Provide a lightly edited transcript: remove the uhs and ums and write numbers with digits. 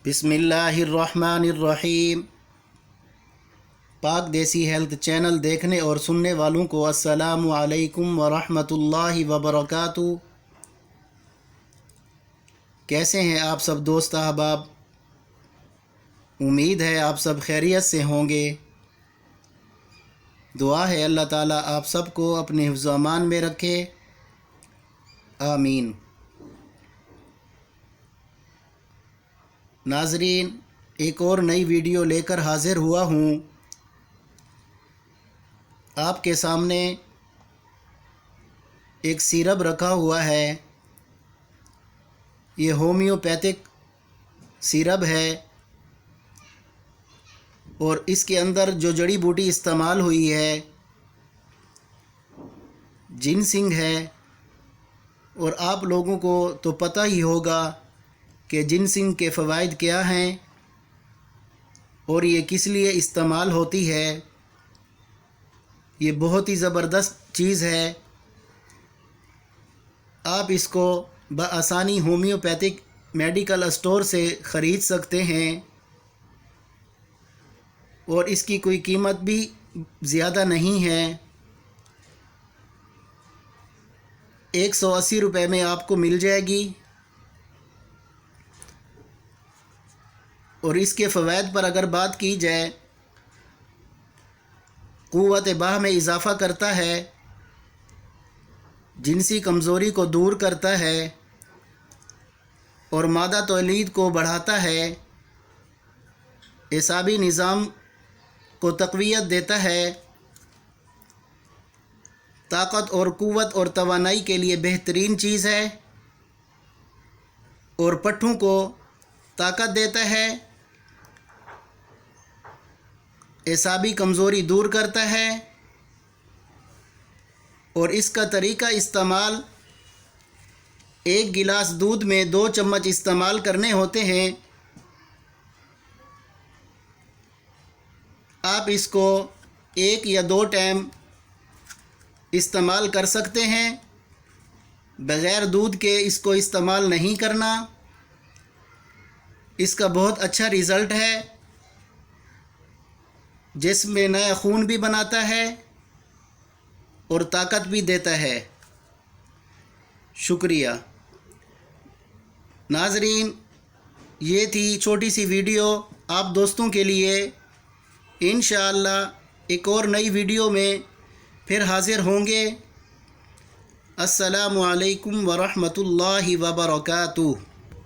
بسم اللہ الرحمن الرحیم۔ پاک دیسی ہیلتھ چینل دیکھنے اور سننے والوں کو السلام علیکم ورحمۃ اللہ وبرکاتہ۔ کیسے ہیں آپ سب دوست احباب؟ امید ہے آپ سب خیریت سے ہوں گے۔ دعا ہے اللہ تعالیٰ آپ سب کو اپنے حفظ و امان میں رکھے، آمین۔ ناظرین، ایک اور نئی ویڈیو لے کر حاضر ہوا ہوں آپ کے سامنے۔ ایک سیرپ رکھا ہوا ہے، یہ ہومیوپیتھک سیرپ ہے، اور اس کے اندر جو جڑی بوٹی استعمال ہوئی ہے جنسنگ ہے، اور آپ لوگوں کو تو پتہ ہی ہوگا کہ جنسنگ کے فوائد کیا ہیں اور یہ کس لیے استعمال ہوتی ہے۔ یہ بہت ہی زبردست چیز ہے، آپ اس کو بآسانی ہومیوپیتھک میڈیکل اسٹور سے خرید سکتے ہیں، اور اس کی کوئی قیمت بھی زیادہ نہیں ہے۔ 180 روپے میں آپ کو مل جائے گی، اور اس کے فوائد پر اگر بات کی جائے، قوت باہ میں اضافہ کرتا ہے، جنسی کمزوری کو دور کرتا ہے، اور مادہ تولید کو بڑھاتا ہے، اعصابی نظام کو تقویت دیتا ہے، طاقت اور قوت اور توانائی کے لیے بہترین چیز ہے، اور پٹھوں کو طاقت دیتا ہے، اعصابی کمزوری دور کرتا ہے۔ اور اس کا طریقہ استعمال، 1 گلاس دودھ میں 2 چمچ استعمال کرنے ہوتے ہیں۔ آپ اس کو 1 یا 2 ٹائم استعمال کر سکتے ہیں، بغیر دودھ کے اس کو استعمال نہیں کرنا۔ اس کا بہت اچھا رزلٹ ہے، جسم میں نیا خون بھی بناتا ہے اور طاقت بھی دیتا ہے۔ شکریہ ناظرین، یہ تھی چھوٹی سی ویڈیو آپ دوستوں کے لیے۔ انشاءاللہ ایک اور نئی ویڈیو میں پھر حاضر ہوں گے۔ السلام علیکم ورحمۃ اللہ وبرکاتہ۔